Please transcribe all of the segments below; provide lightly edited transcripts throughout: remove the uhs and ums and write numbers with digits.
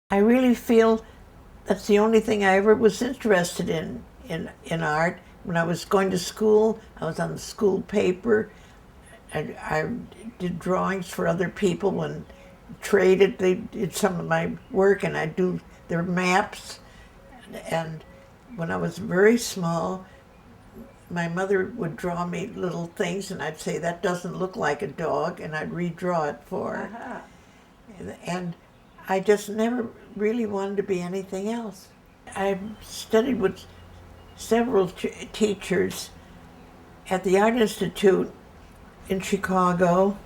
I really feel that's the only thing I ever was interested in art. When I was going to school, I was on the school paper. I did drawings for other people and traded. They did some of my work, and I do their maps. And when I was very small, my mother would draw me little things, and I'd say, that doesn't look like a dog, and I'd redraw it for her. Uh-huh. And I just never really wanted to be anything else. I studied with several teachers at the Art Institute in Chicago.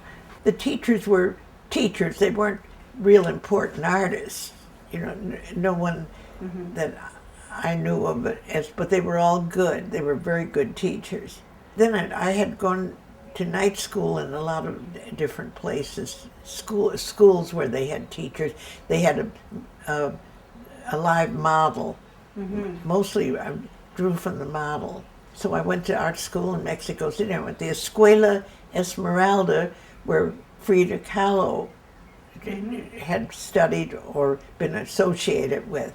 The teachers were teachers. They weren't real important artists. You know, no one that I knew of, but they were all good. They were very good teachers. Then I had gone to night school in a lot of different places, schools where they had teachers. They had a live model. Mostly I drew from the model. So I went to art school in Mexico City. I went to the Escuela Esmeralda, where Frida Kahlo had studied or been associated with.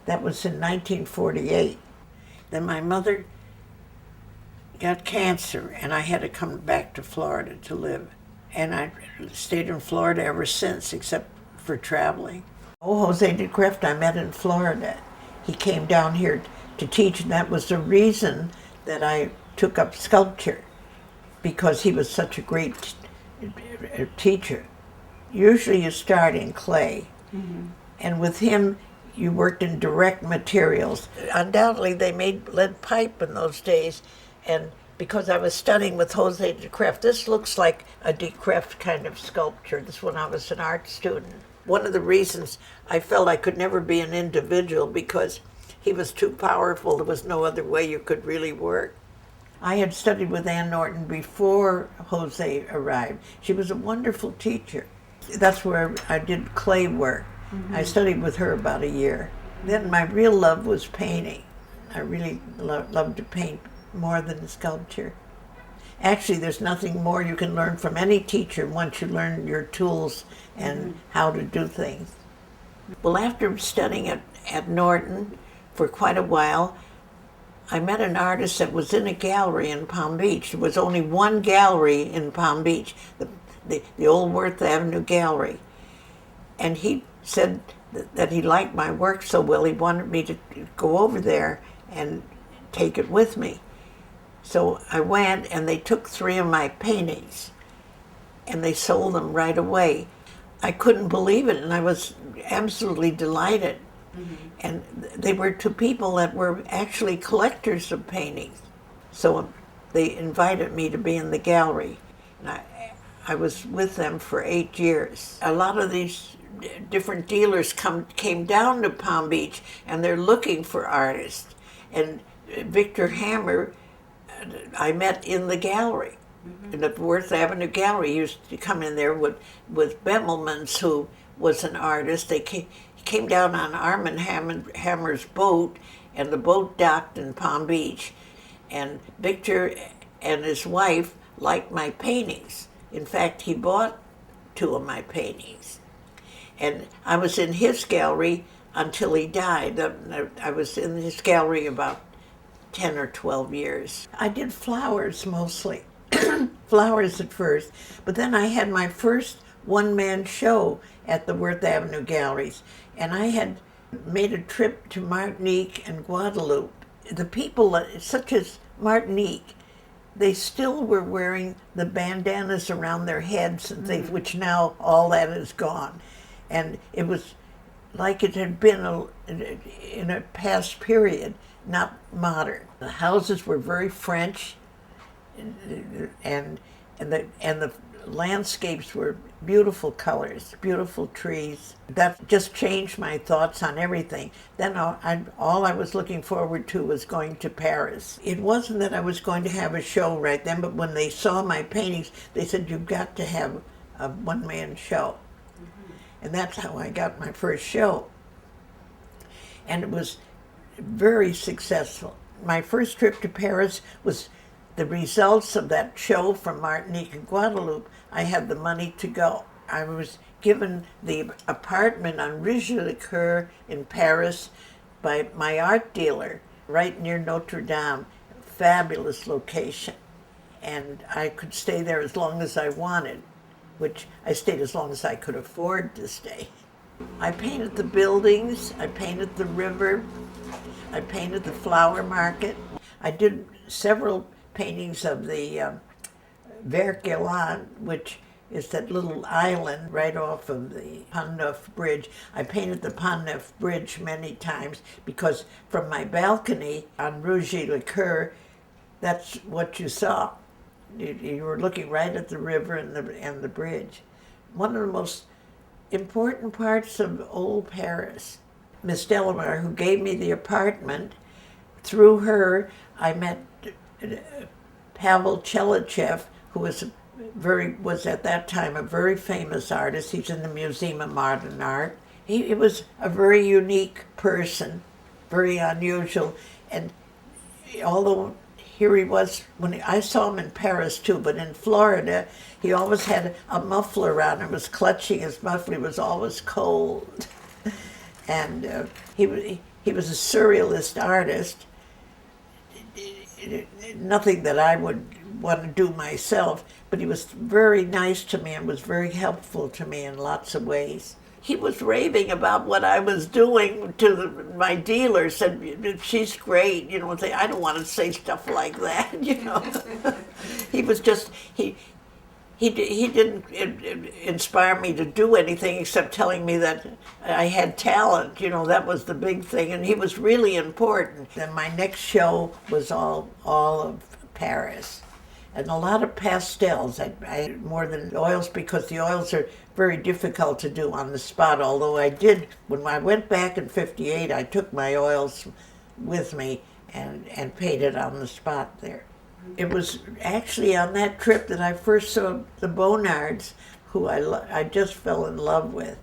That was in 1948. Then my mother got cancer, and I had to come back to Florida to live. And I stayed in Florida ever since, except for traveling. Oh, Jose de Kreft I met in Florida. He came down here to teach, and that was the reason that I took up sculpture, because he was such a great teacher. Usually you start in clay, and with him you worked in direct materials. Undoubtedly they made lead pipe in those days, and because I was studying with Jose de Kreft, this looks like a de Kreft kind of sculpture. This is when I was an art student. One of the reasons I felt I could never be an individual, because he was too powerful. There was no other way you could really work. I had studied with Ann Norton before Jose arrived. She was a wonderful teacher. That's where I did clay work. I studied with her about a year. Then my real love was painting. I really loved to paint more than sculpture. Actually, there's nothing more you can learn from any teacher once you learn your tools and how to do things. Well, after studying at Norton for quite a while, I met an artist that was in a gallery in Palm Beach. There was only one gallery in Palm Beach, the old Worth Avenue Gallery. And he said that he liked my work so well, he wanted me to go over there and take it with me. So I went, and they took 3 of my paintings, and they sold them right away. I couldn't believe it, and I was absolutely delighted. And they were to people that were actually collectors of paintings. So they invited me to be in the gallery, and I was with them for 8 years. A lot of these different dealers came down to Palm Beach, and they're looking for artists. And Victor Hammer, I met in the gallery, in the Worth Avenue Gallery. He used to come in there with Bemelmans, who was an artist. He came down on Armand Hammer's boat, and the boat docked in Palm Beach. And Victor and his wife liked my paintings. In fact, he bought 2 of my paintings. And I was in his gallery until he died. I was in his gallery about 10 or 12 years. I did flowers mostly, flowers at first, but then I had my first one-man show at the Worth Avenue Galleries, and I had made a trip to Martinique and Guadeloupe. The people, such as Martinique, they still were wearing the bandanas around their heads and things, which now all that is gone. And it was like it had been in a past period, not modern. The houses were very French, and the landscapes were beautiful colors, beautiful trees. That just changed my thoughts on everything. Then all I was looking forward to was going to Paris. It wasn't that I was going to have a show right then, but when they saw my paintings, they said, "You've got to have a one-man show." And that's how I got my first show. And it was very successful. My first trip to Paris was the results of that show from Martinique and Guadeloupe. I had the money to go. I was given the apartment on Rue de Coeur in Paris by my art dealer, right near Notre Dame. Fabulous location. And I could stay there as long as I wanted, which I stayed as long as I could afford to stay. I painted the buildings, I painted the river, I painted the flower market. I did several paintings of the Vert Galant, which is that little island right off of the Pont Neuf Bridge. I painted the Pont Neuf Bridge many times because from my balcony on Rue de Coeur, that's what you saw. You were looking right at the river and the bridge. One of the most important parts of old Paris, Miss Delamar, who gave me the apartment, through her I met Pavel Chelichev, who was at that time a very famous artist. He's in the Museum of Modern Art. He was a very unique person, very unusual, and although here he was, when I saw him in Paris too, but in Florida, he always had a muffler on and was clutching his muffler. He was always cold. And he was a surrealist artist. Nothing that I would want to do myself, but he was very nice to me and was very helpful to me in lots of ways. He was raving about what I was doing to my dealer, said, she's great, I don't want to say stuff like that, He was just, he didn't inspire me to do anything except telling me that I had talent, that was the big thing, and he was really important. And my next show was all of Paris. And a lot of pastels, I more than oils, because the oils are very difficult to do on the spot, although I did, when I went back in '58, I took my oils with me and painted on the spot there. It was actually on that trip that I first saw the Bonnards, who I just fell in love with.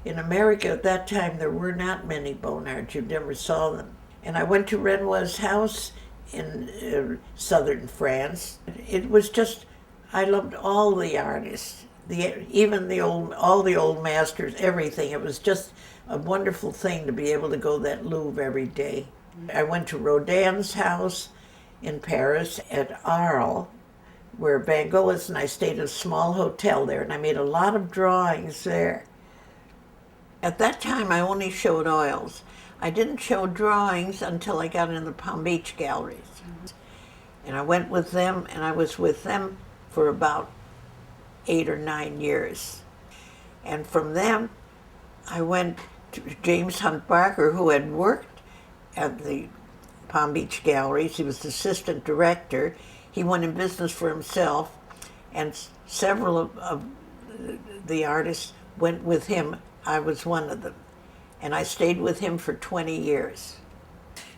In America at that time, there were not many Bonnards, you never saw them. And I went to Renoir's house in southern France. It was just, I loved all the artists, all the old masters, everything. It was just a wonderful thing to be able to go to that Louvre every day. I went to Rodin's house in Paris at Arles, where Van Gogh is, and I stayed in a small hotel there, and I made a lot of drawings there. At that time, I only showed oils. I didn't show drawings until I got in the Palm Beach galleries. And I went with them, and I was with them for about 8 or 9 years. And from them, I went to James Hunt Barker, who had worked at the Palm Beach galleries. He was the assistant director. He went in business for himself, and several of the artists went with him. I was one of them. And I stayed with him for 20 years.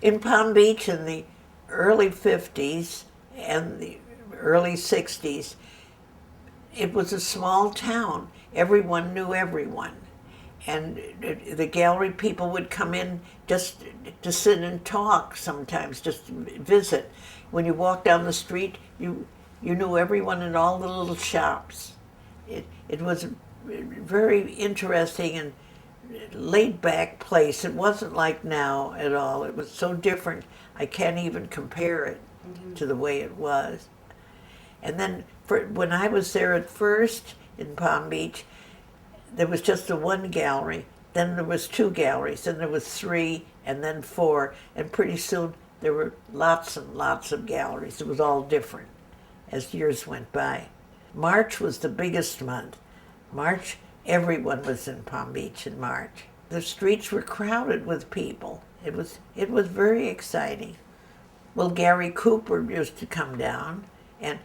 In Palm Beach in the early 50s and the early 60s, it was a small town. Everyone knew everyone. And the gallery people would come in just to sit and talk sometimes, just visit. When you walked down the street, you knew everyone in all the little shops. It was very interesting and laid-back place. It wasn't like now at all. It was so different, I can't even compare it to the way it was. And then when I was there at first in Palm Beach, there was just the one gallery, then there was 2 galleries, then there was 3, and then 4, and pretty soon there were lots and lots of galleries. It was all different as years went by. March was the biggest month. March, everyone was in Palm Beach in March. The streets were crowded with people. It was very exciting. Well, Gary Cooper used to come down, and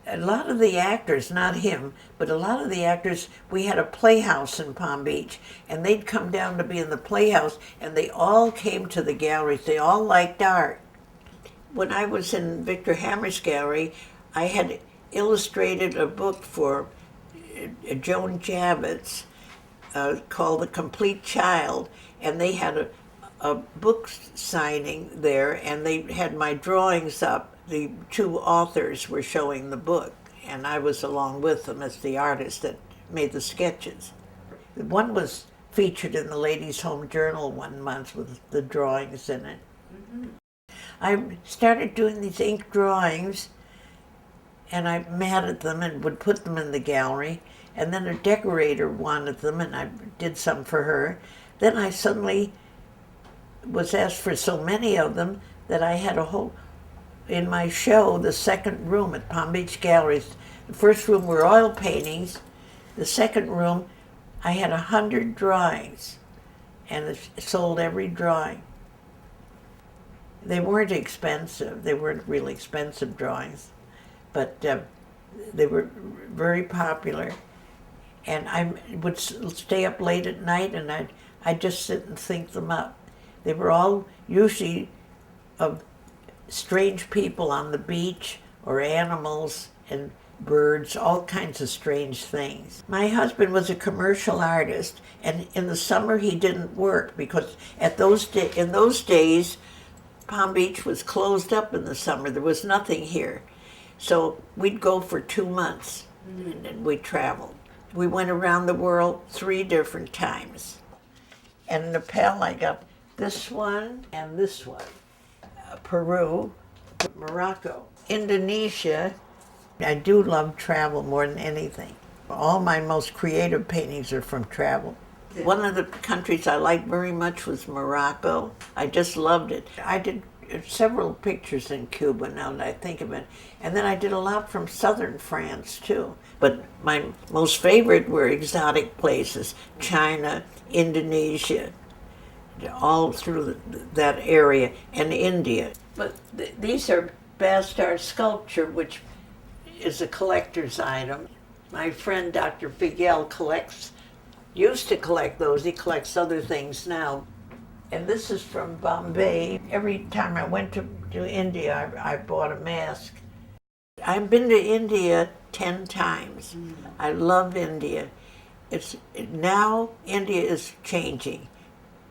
a lot of the actors, not him, but a lot of the actors, we had a playhouse in Palm Beach, and they'd come down to be in the playhouse, and they all came to the galleries. They all liked art. When I was in Victor Hammer's gallery, I had illustrated a book for Joan Javits called The Complete Child, and they had a book signing there, and they had my drawings up. The 2 authors were showing the book, and I was along with them as the artist that made the sketches. One was featured in the Ladies' Home Journal one month with the drawings in it. I started doing these ink drawings, and I matted them and would put them in the gallery, and then a decorator wanted them, and I did some for her. Then I suddenly was asked for so many of them that I had a whole, in my show, the second room at Palm Beach Galleries. The first room were oil paintings. The second room, I had 100 drawings, and it sold every drawing. They weren't expensive. They weren't really expensive drawings, but they were very popular. And I would stay up late at night, and I'd just sit and think them up. They were all usually of strange people on the beach, or animals and birds, all kinds of strange things. My husband was a commercial artist, and in the summer he didn't work because in those days, Palm Beach was closed up in the summer. There was nothing here. So we'd go for 2 months, and we traveled. We went around the world 3 different times. And in Nepal, I got this one and this one. Peru, Morocco, Indonesia. I do love travel more than anything. All my most creative paintings are from travel. One of the countries I liked very much was Morocco. I just loved it. I did several pictures in Cuba now that I think of it. And then I did a lot from southern France too. But my most favorite were exotic places, China, Indonesia, all through that area, and India. But these are Bastard sculpture, which is a collector's item. My friend Dr. Figuel used to collect those. He collects other things now. And this is from Bombay. Every time I went to India, I bought a mask. I've been to India 10 times. I love India. Now India is changing,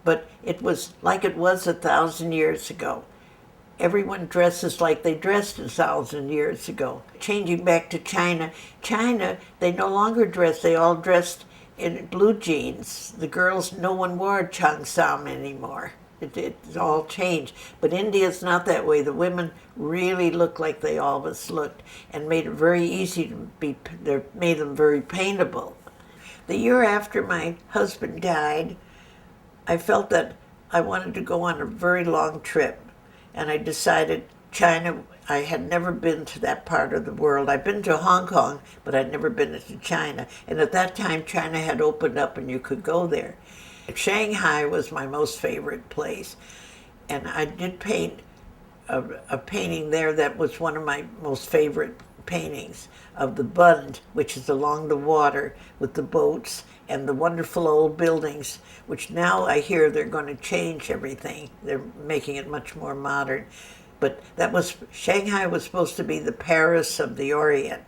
but it was like it was 1,000 years ago. Everyone dresses like they dressed 1,000 years ago. Changing back to China. China, they no longer dress. They all dressed in blue jeans. The girls, no one wore cheongsam anymore. It's all changed. But India's not that way. The women really look like they always looked, and made it very easy to made them very paintable. The year after my husband died, I felt that I wanted to go on a very long trip, and I decided China. I had never been to that part of the world. I'd been to Hong Kong, but I'd never been to China. And at that time, China had opened up and you could go there. Shanghai was my most favorite place. And I did paint a painting there that was one of my most favorite paintings of the Bund, which is along the water with the boats and the wonderful old buildings, which now I hear they're going to change everything. They're making it much more modern. But Shanghai was supposed to be the Paris of the Orient,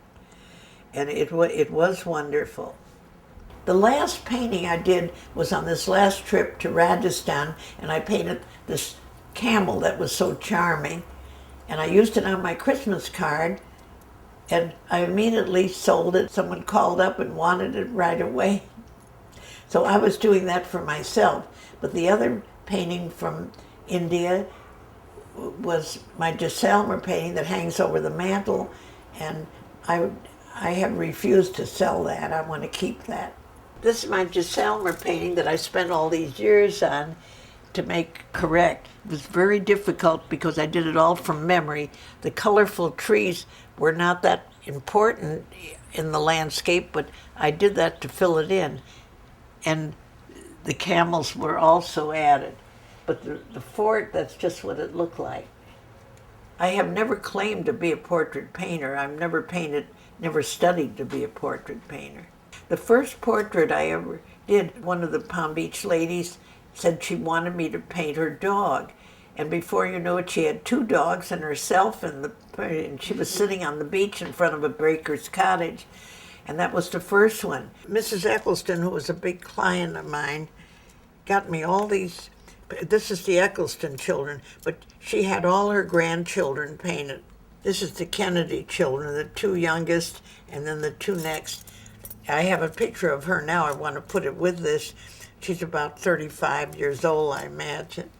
and it was wonderful. The last painting I did was on this last trip to Rajasthan, and I painted this camel that was so charming, and I used it on my Christmas card, and I immediately sold it. Someone called up and wanted it right away. So I was doing that for myself. But the other painting from India was my Jesselmer painting that hangs over the mantle, and I have refused to sell that. I want to keep that. This is my Jesselmer painting that I spent all these years on to make correct. It was very difficult because I did it all from memory. The colorful trees were not that important in the landscape, but I did that to fill it in. And the camels were also added. But the fort, that's just what it looked like. I have never claimed to be a portrait painter. I've never studied to be a portrait painter. The first portrait I ever did, one of the Palm Beach ladies said she wanted me to paint her dog. And before you know it, she had 2 dogs and herself, and she was sitting on the beach in front of a baker's cottage. And that was the first one. Mrs. Eccleston, who was a big client of mine, got me all these. This is the Eccleston children, but she had all her grandchildren painted. This is the Kennedy children, the 2 youngest, and then the 2 next. I have a picture of her now. I want to put it with this. She's about 35 years old, I imagine.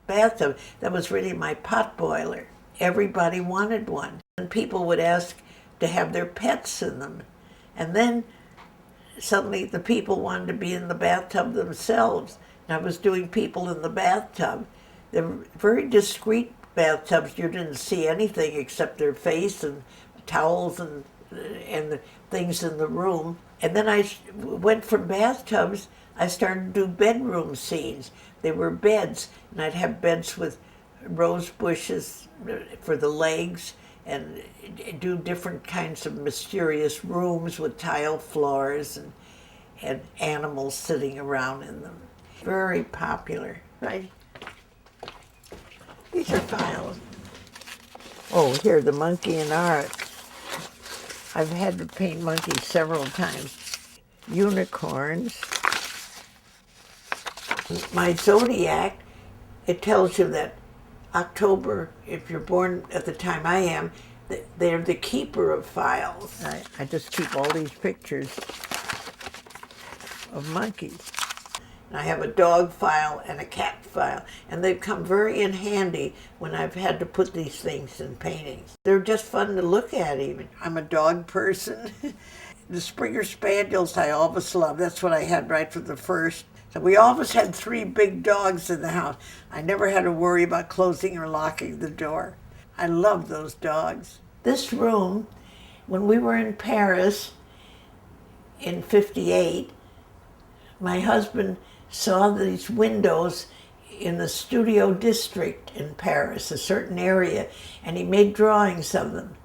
Bathtub, that was really my pot boiler. Everybody wanted one. And people would ask to have their pets in them. And then suddenly the people wanted to be in the bathtub themselves. And I was doing people in the bathtub. They were very discreet bathtubs. You didn't see anything except their face and towels and the things in the room. And then I went from bathtubs, I started to do bedroom scenes. They were beds, and I'd have beds with rose bushes for the legs and do different kinds of mysterious rooms with tile floors and animals sitting around in them. Very popular, right? These are files. Oh, here, the monkey in art. I've had to paint monkeys several times. Unicorns. My zodiac, it tells you that October, if you're born at the time I am, they're the keeper of files. I just keep all these pictures of monkeys. And I have a dog file and a cat file, and they've come very in handy when I've had to put these things in paintings. They're just fun to look at even. I'm a dog person. The Springer Spaniels I always loved. That's what I had right from the first. So we always had 3 big dogs in the house. I never had to worry about closing or locking the door. I loved those dogs. This room, when we were in Paris in '58, my husband saw these windows in the studio district in Paris, a certain area, and he made drawings of them.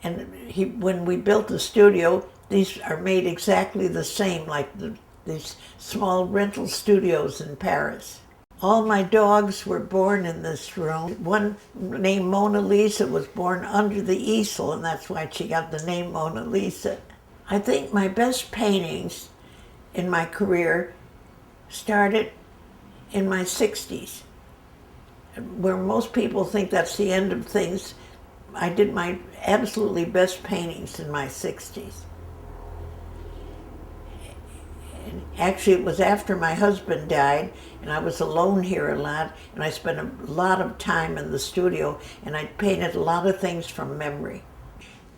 And when we built the studio, these are made exactly the same, like these small rental studios in Paris. All my dogs were born in this room. One named Mona Lisa was born under the easel, and that's why she got the name Mona Lisa. I think my best paintings in my career started in my 60s, where most people think that's the end of things. I did my absolutely best paintings in my 60s. And actually, it was after my husband died, and I was alone here a lot, and I spent a lot of time in the studio, and I painted a lot of things from memory.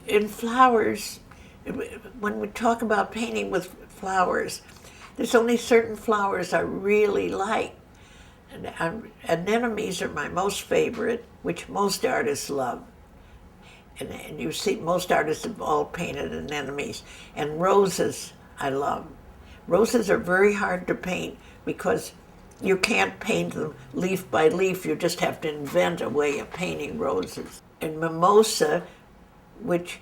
In flowers, when we talk about painting with flowers, there's only certain flowers I really like. Anemones are my most favorite, which most artists love. And you see, most artists have all painted anemones. And roses, I love. Roses are very hard to paint because you can't paint them leaf by leaf. You just have to invent a way of painting roses. And mimosa, which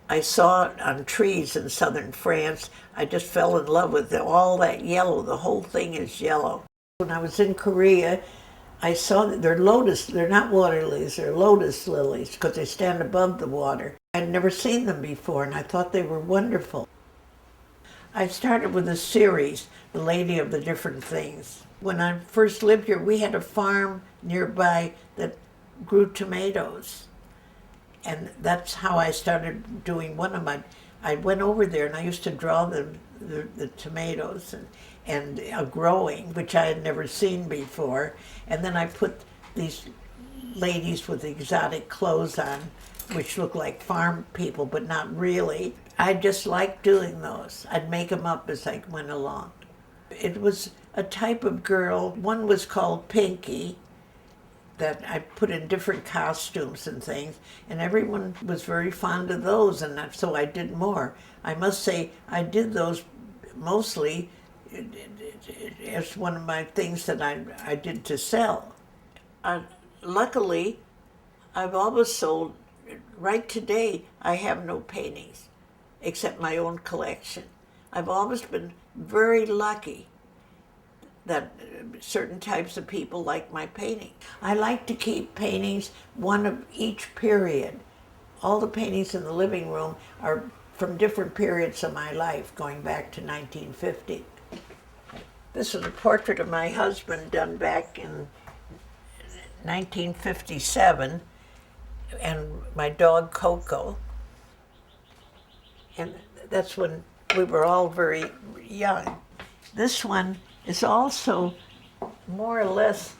I saw on trees in southern France, I just fell in love with it. All that yellow, the whole thing is yellow. When I was in Korea, I saw that they're lotus, they're not water lilies, they're lotus lilies because they stand above the water. I'd never seen them before, and I thought they were wonderful. I started with a series, The Lady of the Different Things. When I first lived here, we had a farm nearby that grew tomatoes. And that's how I started doing one of my, I went over there and I used to draw the tomatoes and growing, which I had never seen before. And then I put these ladies with exotic clothes on, which look like farm people, but not really. I just liked doing those. I'd make them up as I went along. It was a type of girl. One was called Pinky, that I put in different costumes and things, and everyone was very fond of those, and so I did more. I must say, I did those mostly as one of my things that I did to sell. Luckily, I've always sold. Right today, I have no paintings, except my own collection. I've always been very lucky that certain types of people like my painting. I like to keep paintings, one of each period. All the paintings in the living room are from different periods of my life, going back to 1950. This is a portrait of my husband done back in 1957, and my dog Coco. And That's when we were all very young. This one is also more or less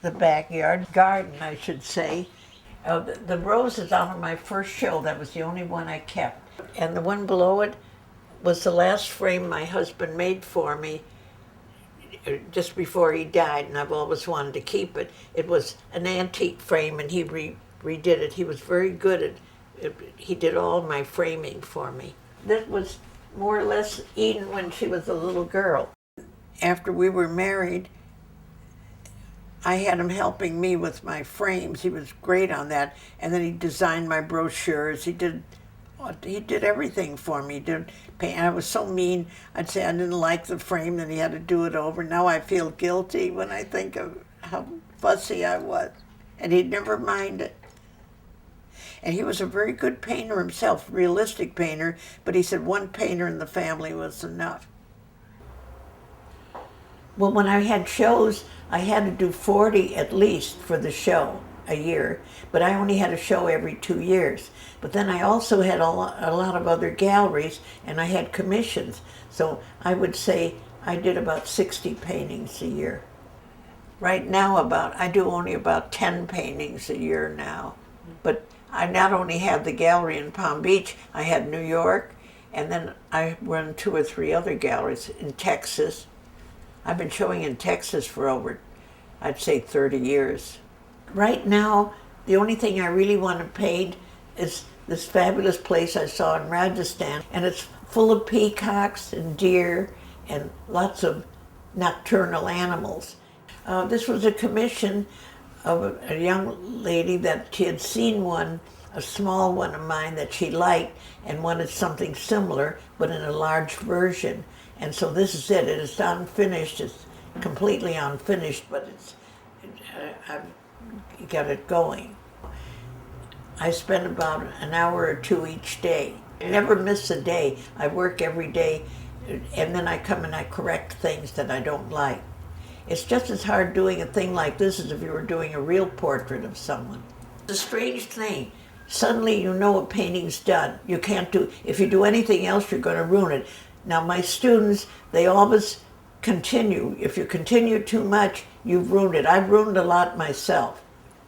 the backyard garden, I should say. The rose is out of my first show. That was the only one I kept. And the one below it was the last frame my husband made for me just before he died, and I've always wanted to keep it. It was an antique frame, and he redid it. He was very good at it. He did all my framing for me. That was more or less Eden when she was a little girl. After we were married, I had him helping me with my frames. He was great on that. And then he designed my brochures. He did everything for me. He did paint. I was so mean. I'd say I didn't like the frame, then he had to do it over. Now I feel guilty when I think of how fussy I was. And he'd never mind it. And he was a very good painter himself, realistic painter, but he said one painter in the family was enough. Well, when I had shows, I had to do 40 at least for the show a year, but I only had a show every 2 years. But then I also had a lot of other galleries, and I had commissions. So I would say I did about 60 paintings a year. Right now, I do only about 10 paintings a year now. But I not only had the gallery in Palm Beach, I had New York, and then I run 2 or 3 other galleries in Texas. I've been showing in Texas for over, I'd say, 30 years. Right now, the only thing I really want to paint is this fabulous place I saw in Rajasthan, and it's full of peacocks and deer and lots of nocturnal animals. This was a commission of a young lady that she had seen one, a small one of mine that she liked, and wanted something similar, but in a large version. And so this is it. It is unfinished. It's completely unfinished, but I've got it going. I spend about an hour or 2 each day. I never miss a day. I work every day, and then I come and I correct things that I don't like. It's just as hard doing a thing like this as if you were doing a real portrait of someone. It's a strange thing. Suddenly you know a painting's done. You can't do, if you do anything else, you're going to ruin it. Now my students, they always continue. If you continue too much, you've ruined it. I've ruined a lot myself.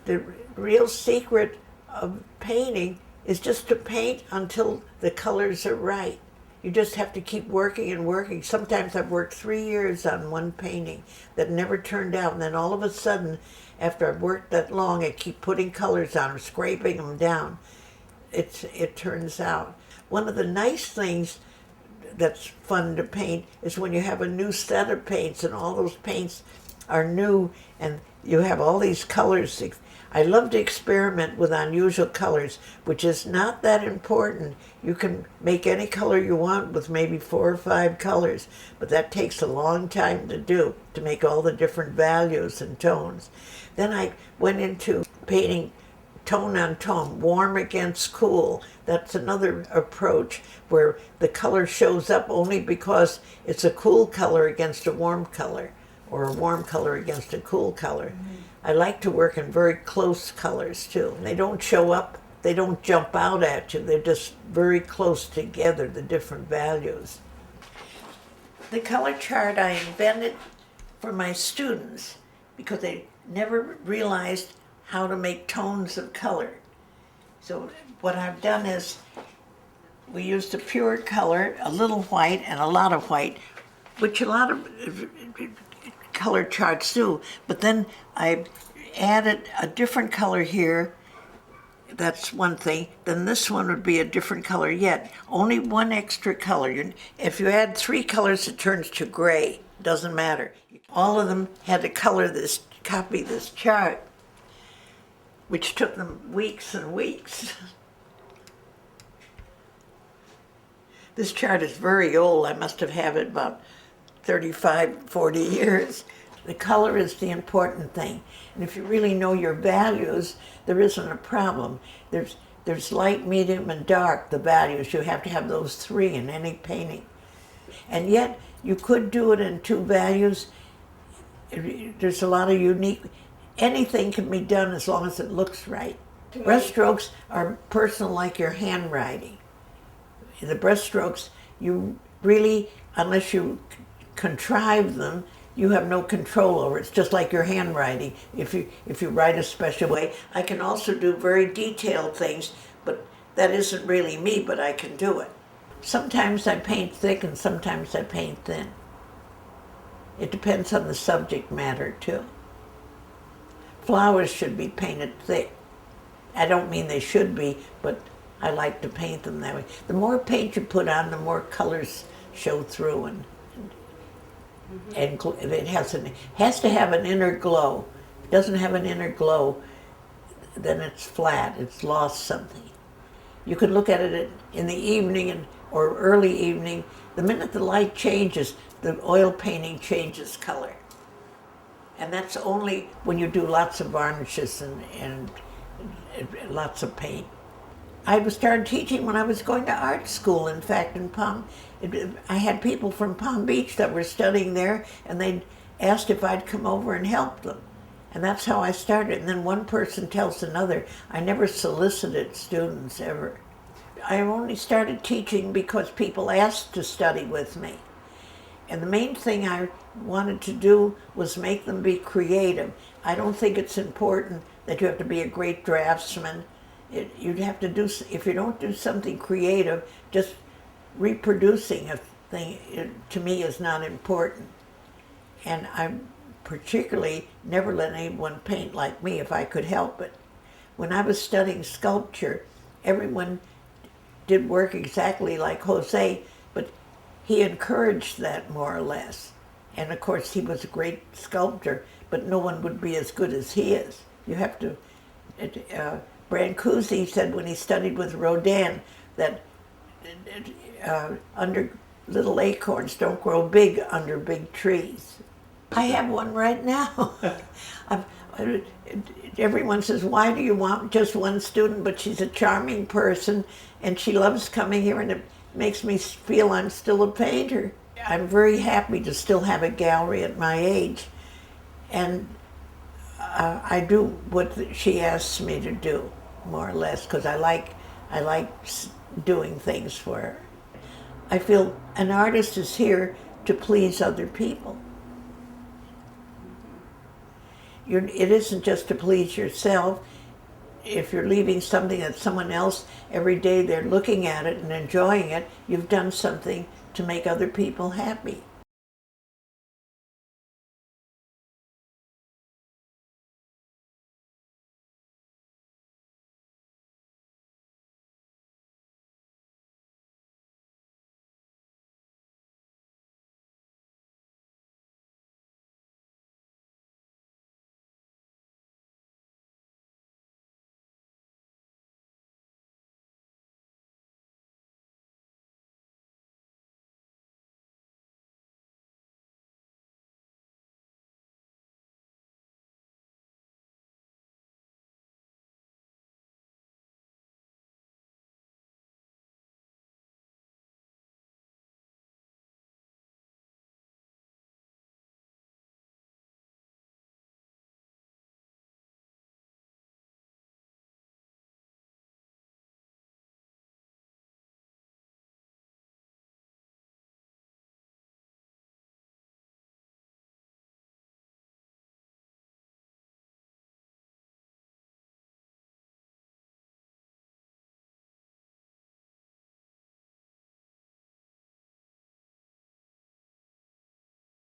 The real secret of painting is just to paint until the colors are right. You just have to keep working and working. Sometimes I've worked 3 years on one painting that never turned out, and then all of a sudden, after I've worked that long, I keep putting colors on them, scraping them down. It turns out. One of the nice things that's fun to paint is when you have a new set of paints and all those paints are new and you have all these colors. I love to experiment with unusual colors, which is not that important. You can make any color you want with maybe 4 or 5 colors, but that takes a long time to do, to make all the different values and tones. Then I went into painting tone on tone, warm against cool. That's another approach where the color shows up only because it's a cool color against a warm color, or a warm color against a cool color. Mm-hmm. I like to work in very close colors too. They don't show up, they don't jump out at you, they're just very close together, the different values. The color chart I invented for my students because they never realized how to make tones of color. So what I've done is we used a pure color, a little white and a lot of white, which a lot of color charts do, but then I added a different color here. That's one thing. Then this one would be a different color yet. Only one extra color. If you add 3 colors, it turns to gray. Doesn't matter. All of them had to copy this chart, which took them weeks and weeks. This chart is very old. I must have had it about 35, 40 years. The color is the important thing. And if you really know your values, there isn't a problem. There's light, medium, and dark, the values. You have to have those 3 in any painting. And yet, you could do it in 2 values. There's a lot of unique, anything can be done as long as it looks right. Brush strokes are personal, like your handwriting. The brush strokes, you really, unless you contrive them, you have no control over it. It's just like your handwriting. If you write a special way, I can also do very detailed things, but that isn't really me, but I can do it. Sometimes I paint thick and sometimes I paint thin. It depends on the subject matter too. Flowers should be painted thick. I don't mean they should be, but I like to paint them that way. The more paint you put on, the more colors show through, and it has to have an inner glow. If it doesn't have an inner glow, then it's flat. It's lost something. You can look at it in the evening or early evening. The minute the light changes, the oil painting changes color. And that's only when you do lots of varnishes and lots of paint. I started teaching when I was going to art school. In fact, I had people from Palm Beach that were studying there, and they asked if I'd come over and help them. And that's how I started. And then one person tells another. I never solicited students ever. I only started teaching because people asked to study with me. And the main thing I wanted to do was make them be creative. I don't think it's important that you have to be a great draftsman. You'd have to do, if you don't do something creative, just reproducing a thing, to me, is not important. And I particularly never let anyone paint like me if I could help it. When I was studying sculpture, everyone did work exactly like Jose, but he encouraged that more or less. And of course he was a great sculptor, but no one would be as good as he is. You have to, Brancusi said when he studied with Rodin that under little acorns don't grow big under big trees. I have one right now. Everyone says, why do you want just one student? But she's a charming person and she loves coming here, and it makes me feel I'm still a painter. I'm very happy to still have a gallery at my age, and I do what she asks me to do, more or less, because I like doing things for her. I feel an artist is here to please other people. It isn't just to please yourself. If you're leaving something that someone else, every day they're looking at it and enjoying it, you've done something to make other people happy.